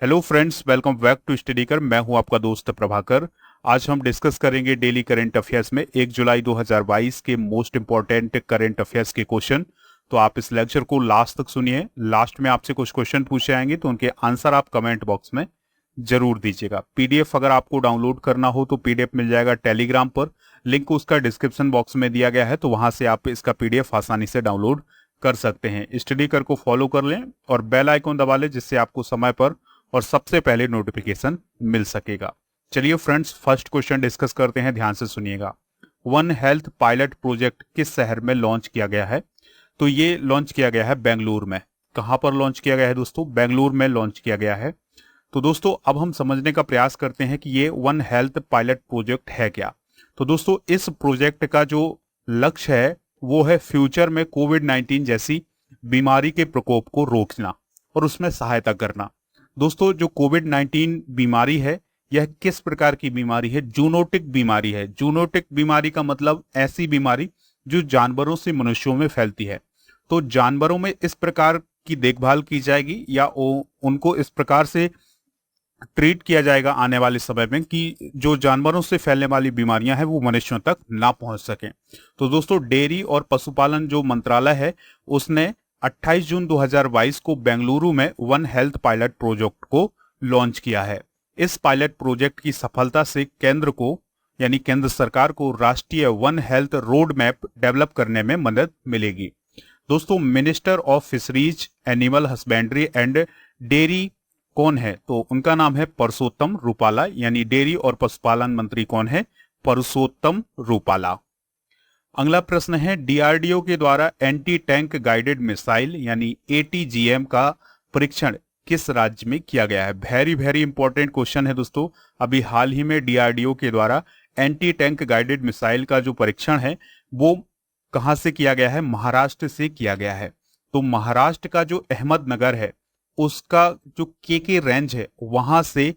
Hello friends, welcome back to study कर। मैं हूं आपका दोस्त प्रभाकर। आज हम डिस्कस करेंगे डेली करंट अफेयर्स में 1 जुलाई 2022 के मोस्ट इंपॉर्टेंट करंट अफेयर्स के क्वेश्चन। तो आप इस लेक्चर को लास्ट तक सुनिए। लास्ट में आपसे कुछ क्वेश्चन पूछे जाएंगे तो उनके आंसर आप कमेंट बॉक्स में जरूर दीजिएगा। पीडीएफ अगर आपको डाउनलोड करना हो तो पीडीएफ मिल जाएगा टेलीग्राम पर। लिंक उसका डिस्क्रिप्शन बॉक्स में दिया गया है, तो वहां से आप इसका पीडीएफ आसानी से डाउनलोड कर सकते हैं। स्टडी कर को फॉलो कर लें और बेल आइकन दबा लें, जिससे आपको समय पर और सबसे पहले नोटिफिकेशन मिल सकेगा। चलिए फ्रेंड्स, फर्स्ट क्वेश्चन डिस्कस करते हैं, ध्यान से सुनिएगा। वन हेल्थ पायलट प्रोजेक्ट किस शहर में लॉन्च किया गया है? तो ये लॉन्च किया गया है बेंगलुरु में। कहां पर लॉन्च किया गया है दोस्तों? बेंगलुरु में लॉन्च किया गया है। तो दोस्तों अब हम समझने का प्रयास करते हैं कि ये वन हेल्थ पायलट प्रोजेक्ट है क्या। तो दोस्तों इस प्रोजेक्ट का जो लक्ष्य है वो है फ्यूचर में कोविड-19 जैसी बीमारी के प्रकोप को रोकना और उसमें सहायता करना। दोस्तों जो कोविड-19 बीमारी है, यह किस प्रकार की बीमारी है? जूनोटिक बीमारी है। जूनोटिक बीमारी का मतलब ऐसी बीमारी जो जानवरों से मनुष्यों में फैलती है। तो जानवरों में इस प्रकार की देखभाल की जाएगी या उनको इस प्रकार से ट्रीट किया जाएगा आने वाले समय में कि जो जानवरों से फैलने वाली बीमारियां हैं वो मनुष्यों तक ना पहुंच सकें। तो दोस्तों डेयरी और पशुपालन जो मंत्रालय है उसने 28 जून 2022 को बेंगलुरु में वन हेल्थ पायलट प्रोजेक्ट को लॉन्च किया है। इस पायलट प्रोजेक्ट की सफलता से केंद्र को यानी केंद्र सरकार को राष्ट्रीय one health road map develop करने में मदद मिलेगी। दोस्तों minister of fisheries, animal husbandry and dairy कौन है? तो उनका नाम है परसोत्तम रूपाला। यानी डेयरी और पशुपालन मंत्री कौन है? परसोत्तम रूपाला। अगला प्रश्न है, डीआरडीओ के द्वारा एंटी टैंक गाइडेड मिसाइल यानी एटीजीएम का परीक्षण किस राज्य में किया गया है? वेरी वेरी इंपॉर्टेंट क्वेश्चन है दोस्तों। अभी हाल ही में डीआरडीओ के द्वारा एंटी टैंक गाइडेड मिसाइल का जो परीक्षण है वो कहां से किया गया है? महाराष्ट्र से किया गया है। तो महाराष्ट्र का जो अहमदनगर है उसका जो के रेंज है वहां से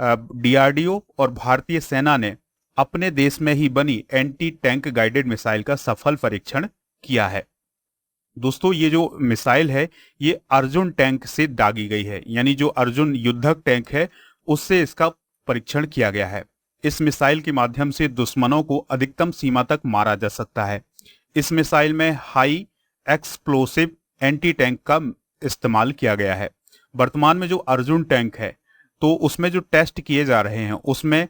डीआरडीओ और भारतीय सेना ने अपने देश में ही बनी एंटी टैंक गाइडेड मिसाइल का सफल परीक्षण किया है। दोस्तों ये जो मिसाइल है ये अर्जुन टैंक से दागी गई है, यानी जो अर्जुन युद्धक टैंक है उससे इसका परीक्षण किया गया है। इस मिसाइल के माध्यम से दुश्मनों को अधिकतम सीमा तक मारा जा सकता है। इस मिसाइल में हाई एक्सप्लोसिव एंटी टैंक का इस्तेमाल किया गया है। वर्तमान में जो अर्जुन टैंक है तो उसमें जो टेस्ट किए जा रहे हैं उसमें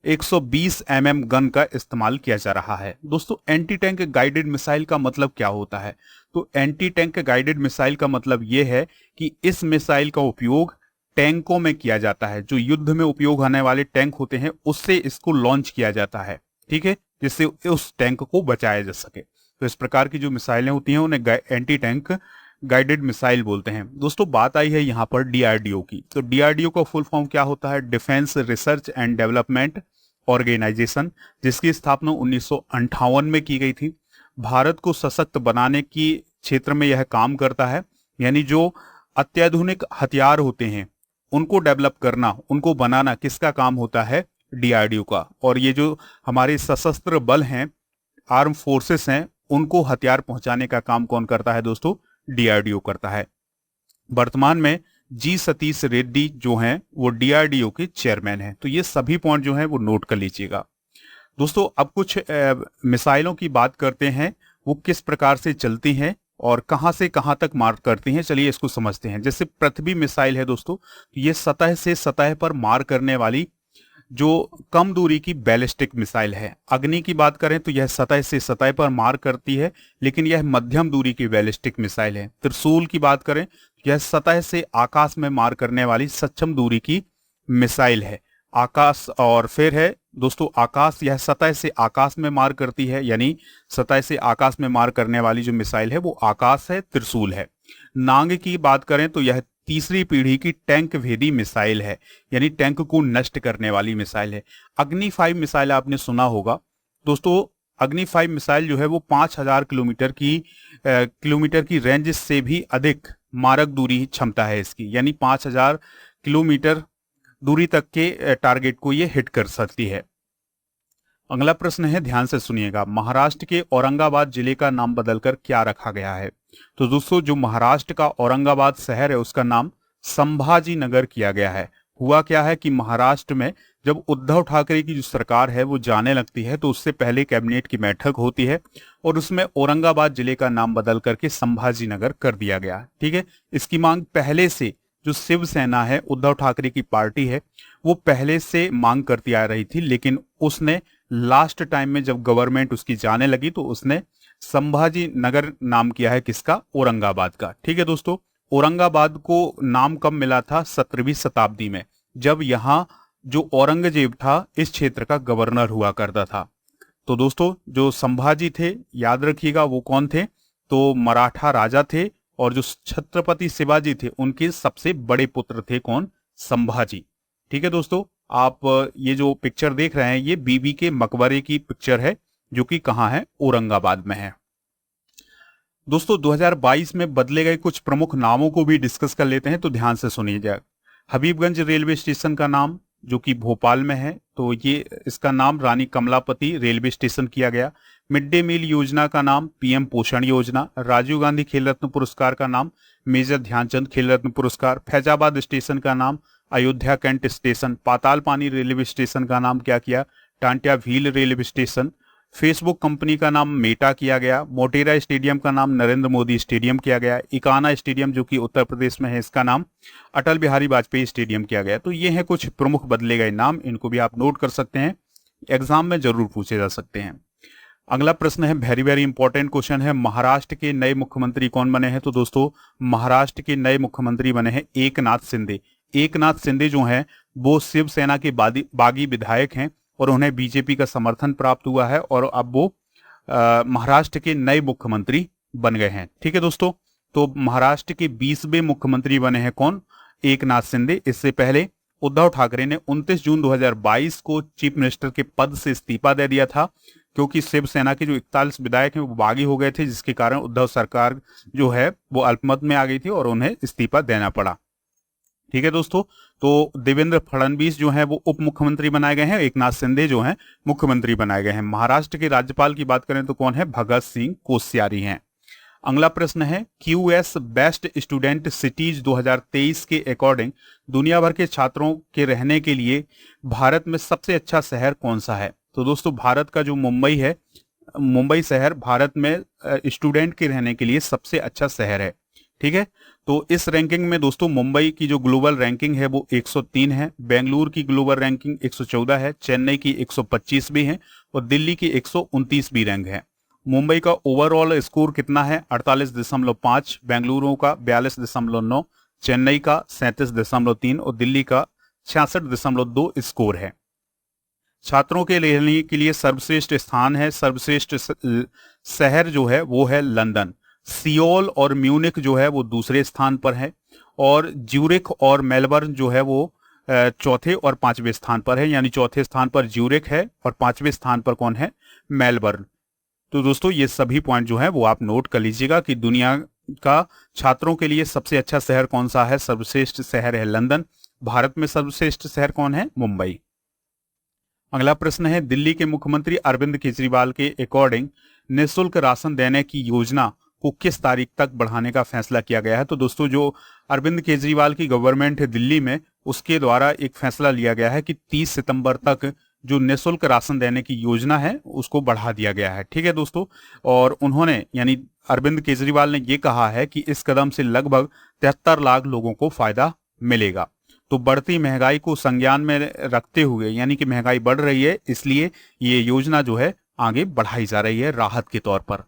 120 mm गन का इस्तेमाल किया जा रहा है। दोस्तों एंटी टैंक गाइडेड मिसाइल का मतलब क्या होता है? तो एंटी टैंक गाइडेड मिसाइल का मतलब यह है कि इस मिसाइल का उपयोग टैंकों में किया जाता है। जो युद्ध में उपयोग होने वाले टैंक होते हैं उससे इसको लॉन्च किया जाता है, ठीक है, जिससे उस टैंक को बचाया जा सके। तो इस प्रकार की जो मिसाइलें होती हैं उन्हें एंटी टैंक गाइडेड मिसाइल बोलते हैं। दोस्तों बात आई है यहाँ पर डीआरडीओ की। तो डीआरडीओ का फुल फॉर्म क्या होता है? Defence research and development organisation, जिसकी स्थापना 1958 में की गई थी। भारत को सशक्त बनाने की क्षेत्र में यह काम करता है। यानी जो अत्याधुनिक हथियार होते हैं उनको डेवलप करना, उनको बनाना किसका काम होता है? डीआरडीओ का। और ये जो हमारे सशस्त्र बल हैं, आर्म फोर्सेस हैं, उनको हथियार पहुंचाने का काम कौन करता है दोस्तों? डीआरडीओ करता है। वर्तमान में जी सतीश रेड्डी जो हैं वो डीआरडीओ के चेयरमैन हैं। तो ये सभी पॉइंट जो हैं वो नोट कर लीजिएगा। दोस्तों अब कुछ मिसाइलों की बात करते हैं, वो किस प्रकार से चलती हैं और कहां से कहां तक मार करती हैं। चलिए इसको समझते हैं। जैसे पृथ्वी मिसाइल है दोस्तों, ये सतह से सतह पर मार करने वाली जो कम दूरी की बैलिस्टिक मिसाइल है। अग्नि की बात करें तो यह सतह से सतह पर मार करती है, लेकिन यह मध्यम दूरी की बैलिस्टिक मिसाइल है। त्रिशूल की बात करें, यह सतह से आकाश में मार करने वाली सक्षम दूरी की मिसाइल है। आकाश और फिर है दोस्तों आकाश, यह सतह से आकाश में मार करती है, यानी सतह से आकाश में मार करने वाली जो मिसाइल है वो आकाश है, त्रिशूल है। नांग की बात करें तो यह तीसरी पीढ़ी की टैंक भेदी मिसाइल है, यानी टैंक को नष्ट करने वाली मिसाइल है। अग्नि 5 मिसाइल आपने सुना होगा दोस्तों। अग्नि 5 मिसाइल जो है वो 5000 किलोमीटर की रेंज से भी अधिक मारक दूरी क्षमता है इसकी, यानी 5000 किलोमीटर दूरी तक के टारगेट को ये हिट कर सकती है। अगला प्रश्न है, ध्यान से सुनिएगा। महाराष्ट्र के औरंगाबाद जिले का नाम बदलकर क्या रखा गया है? तो दोस्तों जो महाराष्ट्र का औरंगाबाद शहर है उसका नाम संभाजी नगर किया गया है। हुआ क्या है कि महाराष्ट्र में जब उद्धव ठाकरे की जो सरकार है वो जाने लगती है तो उससे पहले कैबिनेट की बैठक होती है और उसमें औरंगाबाद जिले का नाम बदल करके संभाजी नगर कर दिया गया। ठीक है, इसकी मांग पहले से जो शिवसेना है, उद्धव ठाकरे की पार्टी है, वो पहले से मांग करती आ रही थी, लेकिन उसने लास्ट टाइम में जब गवर्नमेंट उसकी जाने लगी तो उसने संभाजी नगर नाम किया है किसका? औरंगाबाद का। ठीक है दोस्तों, औरंगाबाद को नाम कब मिला था? 17वीं शताब्दी में, जब यहाँ जो औरंगजेब था इस क्षेत्र का गवर्नर हुआ करता था। तो दोस्तों जो संभाजी थे, याद रखिएगा वो कौन थे? तो मराठा राजा थे, और जो छत्रपति शिवाजी थे उनके सबसे बड़े पुत्र थे कौन? संभाजी। ठीक है दोस्तों, आप ये जो पिक्चर देख रहे हैं ये बीबी के मकबरे की पिक्चर है, जो कि कहाँ है? औरंगाबाद में है। दोस्तों 2022 में बदले गए कुछ प्रमुख नामों को भी डिस्कस कर लेते हैं, तो ध्यान से सुनिएगा। हबीबगंज रेलवे स्टेशन का नाम जो कि भोपाल में है, तो ये इसका नाम रानी कमलापति रेलवे स्टेशन किया गया। मिड डे मील योजना का नाम पीएम पोषण योजना। राजीव गांधी खेल रत्न पुरस्कार का नाम मेजर ध्यानचंद खेल रत्न पुरस्कार। फैजाबाद स्टेशन का नाम अयोध्या कैंट स्टेशन। पाताल पानी रेलवे स्टेशन का नाम क्या किया? Tantya wheel railway station. Facebook company का नाम मेटा किया गया। मोटेरा स्टेडियम का नाम नरेंद्र मोदी स्टेडियम किया गया। इकाना स्टेडियम जो कि उत्तर प्रदेश में है, इसका नाम अटल बिहारी वाजपेयी स्टेडियम किया गया। तो ये हैं कुछ प्रमुख बदले गए नाम, इनको भी आप नोट कर सकते हैं, एग्जाम में जरूर पूछे जा सकते हैं। अगला प्रश्न है, वेरी वेरी इंपॉर्टेंट क्वेश्चन है, महाराष्ट्र के नए मुख्यमंत्री कौन बने हैं? तो दोस्तों महाराष्ट्र के नए मुख्यमंत्री बने हैं एकनाथ शिंदे। एकनाथ शिंदे जो हैं वो शिवसेना के बागी विधायक हैं और उन्हें बीजेपी का समर्थन प्राप्त हुआ है और अब वो महाराष्ट्र के नए मुख्यमंत्री बन गए हैं। ठीक है दोस्तों, तो महाराष्ट्र के 20वें मुख्यमंत्री बने हैं कौन? एकनाथ शिंदे। इससे पहले उद्धव ठाकरे ने 29 जून 2022 को चीफ मिनिस्टर के पद से इस्तीफा दे दिया था, क्योंकि शिवसेना के जो 41 विधायक हैं वो बागी हो गए थे, जिसके कारण उद्धव सरकार जो है वो अल्पमत में आ गई थी और उन्हें इस्तीफा देना पड़ा। ठीक है दोस्तों, तो देवेंद्र फडणवीस जो है वो उप मुख्यमंत्री बनाए गए हैं, एकनाथ शिंदे जो हैं मुख्यमंत्री बनाए गए हैं। महाराष्ट्र के राज्यपाल की बात करें तो कौन है? भगत सिंह कोश्यारी हैं। अगला प्रश्न है, क्यूएस बेस्ट स्टूडेंट सिटीज 2023 के अकॉर्डिंग दुनिया भर के छात्रों के रहने के लिए भारत में सबसे अच्छा शहर कौन सा है? तो दोस्तों भारत का जो मुंबई है, मुंबई शहर भारत में स्टूडेंट के रहने के लिए सबसे अच्छा शहर है। ठीक है, तो इस रैंकिंग में दोस्तों मुंबई की जो ग्लोबल रैंकिंग है वो 103 है, बेंगलुरु की ग्लोबल रैंकिंग 114 है, चेन्नई की 125 भी है और दिल्ली की 129 भी रैंक है। मुंबई का ओवरऑल स्कोर कितना है? 48.5, बेंगलुरु का 42.9, चेन्नई का 37.3 और दिल्ली का 66.2 स्कोर है। छात्रों के रहने के लिए सर्वश्रेष्ठ स्थान है, सर्वश्रेष्ठ शहर जो है वो है लंदन। सियोल और म्यूनिख जो है वो दूसरे स्थान पर है और ज्यूरिख और मेलबर्न जो है वो चौथे और पांचवें स्थान पर है, यानी चौथे स्थान पर ज्यूरिख है और पांचवें स्थान पर कौन है? मेलबर्न। तो दोस्तों ये सभी पॉइंट जो है वो आप नोट कर लीजिएगा कि दुनिया का छात्रों के लिए सबसे अच्छा शहर कौन सा है? सर्वश्रेष्ठ शहर है लंदन। भारत में सर्वश्रेष्ठ शहर कौन है? मुंबई। अगला प्रश्न है, दिल्ली के मुख्यमंत्री अरविंद केजरीवाल के अकॉर्डिंग निःशुल्क राशन देने की योजना को किस तारीख तक बढ़ाने का फैसला किया गया है? तो दोस्तों जो अरविंद केजरीवाल की गवर्नमेंट है दिल्ली में, उसके द्वारा एक फैसला लिया गया है कि 30 सितंबर तक जो निःशुल्क राशन देने की योजना है उसको बढ़ा दिया गया है। ठीक है दोस्तों, और उन्होंने यानी अरविंद केजरीवाल ने ये कहा है कि इस कदम से लगभग 73 लाख लोगों को फायदा मिलेगा। तो बढ़ती महंगाई को संज्ञान में रखते हुए, यानी कि महंगाई बढ़ रही है, इसलिए ये योजना जो है आगे बढ़ाई जा रही है राहत के तौर पर।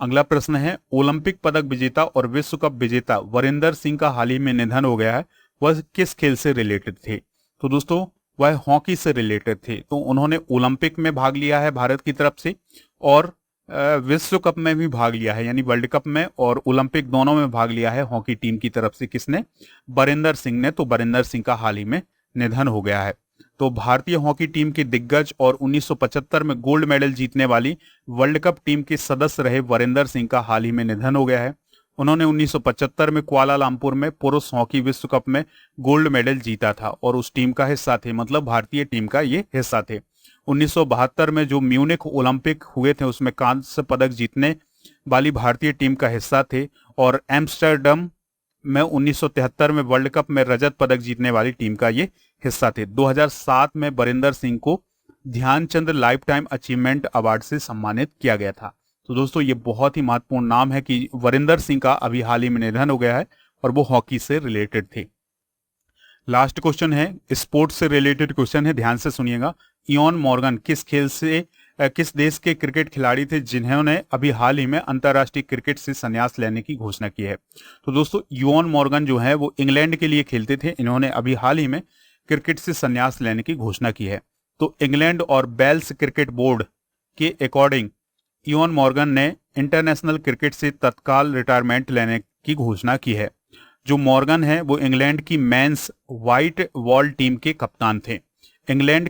अगला प्रश्न है, ओलंपिक पदक विजेता और विश्व कप विजेता वरिंदर सिंह का हाल ही में निधन हो गया है, वह किस खेल से रिलेटेड थे? तो दोस्तों वह हॉकी से रिलेटेड थे। तो उन्होंने ओलंपिक में भाग लिया है भारत की तरफ से और विश्व कप में भी भाग लिया है, यानी वर्ल्ड कप में और ओलंपिक दोनों में भाग लिया है हॉकी टीम की तरफ से। किसने? बरिंदर सिंह ने। तो बरिंदर सिंह का हाल ही में निधन हो गया है। तो भारतीय हॉकी टीम के दिग्गज और 1975 में गोल्ड मेडल जीतने वाली वर्ल्ड कप टीम के सदस्य रहे वरिंदर सिंह का हाल ही में निधन हो गया है। उन्होंने 1975 में कुआलालंपुर में पुरुष हॉकी विश्व कप में गोल्ड मेडल जीता था और उस टीम का हिस्सा थे, मतलब भारतीय टीम का ये हिस्सा थे। 1972 में जो म्यूनिख ओलंपिक हुए थे उसमें कांस्य पदक जीतने वाली भारतीय टीम का हिस्सा थे और एम्स्टर्डम में 1973 में वर्ल्ड कप में रजत पदक जीतने वाली टीम का ये हिस्सा थे। 2007 में बरिंदर सिंह को Dhyanchand lifetime achievement award से सम्मानित किया गया था। तो दोस्तों ये बहुत ही महत्वपूर्ण नाम है कि वरिंदर सिंह का अभी हाल ही में निधन हो गया है और वो हॉकी से रिलेटेड थे। लास्ट क्वेश्चन है, स्पोर्ट्स से रिलेटेड क्वेश्चन है, ध्यान से सुनिएगा। इयोन मॉर्गन किस देश के क्रिकेट खिलाड़ी थे जिन्होंने अभी हाल ही में अंतर्राष्ट्रीय क्रिकेट से संन्यास लेने की घोषणा की है? तो दोस्तों इयोन मॉर्गन जो है वो इंग्लैंड के लिए खेलते थे। इन्होंने अभी हाल ही में क्रिकेट से संन्यास लेने की घोषणा की है। तो इंग्लैंड और वेल्स क्रिकेट बोर्ड के अकॉर्डिंग इयोन मॉर्गन ने इंटरनेशनल क्रिकेट से तत्काल रिटायरमेंट लेने की घोषणा की है। जो मॉर्गन है वो इंग्लैंड की मेंस व्हाइट बॉल टीम के कप्तान थे। इंग्लैंड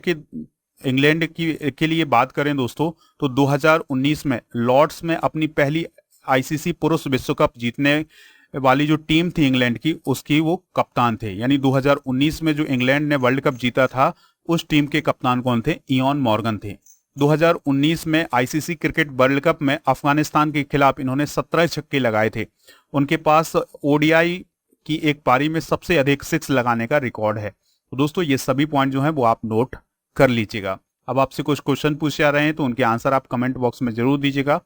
के लिए बात करें दोस्तों तो 2019 में लॉर्ड्स में अपनी पहली आईसीसी पुरुष विश्व कप जीतने वाली जो टीम थी इंग्लैंड की, उसकी वो कप्तान थे। यानी 2019 में जो इंग्लैंड ने वर्ल्ड कप जीता था उस टीम के कप्तान कौन थे? इयोन मॉर्गन थे। 2019 में आईसीसी क्रिकेट वर्ल्ड कप में अफगानिस्तान के खिलाफ इन्होंने 17 छक्के लगाए थे। उनके पास ओडीआई की एक पारी में सबसे अधिक 6 लगाने का रिकॉर्ड है। तो दोस्तों ये सभी पॉइंट जो हैं वो आप नोट कर लीजिएगा। अब आपसे कुछ क्वेश्चन पूछे जा रहे हैं तो उनके आंसर आप कमेंट बॉक्स में जरूर दीजिएगा।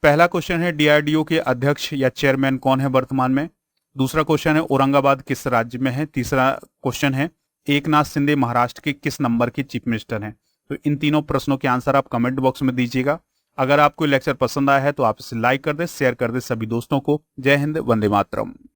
पहला क्वेश्चन है, डीआरडीओ के अध्यक्ष या चेयरमैन कौन है वर्तमान में? दूसरा क्वेश्चन है, औरंगाबाद किस राज्य में है? तीसरा क्वेश्चन है, एकनाथ शिंदे महाराष्ट्र के किस नंबर के चीफ मिनिस्टर हैं? तो इन तीनों प्रश्नों के आंसर आप कमेंट बॉक्स में दीजिएगा। अगर आपको लेक्चर पसंद आया है तो आप इसे लाइक कर दें, शेयर कर दें सभी दोस्तों को। जय हिंद, वंदे मातरम।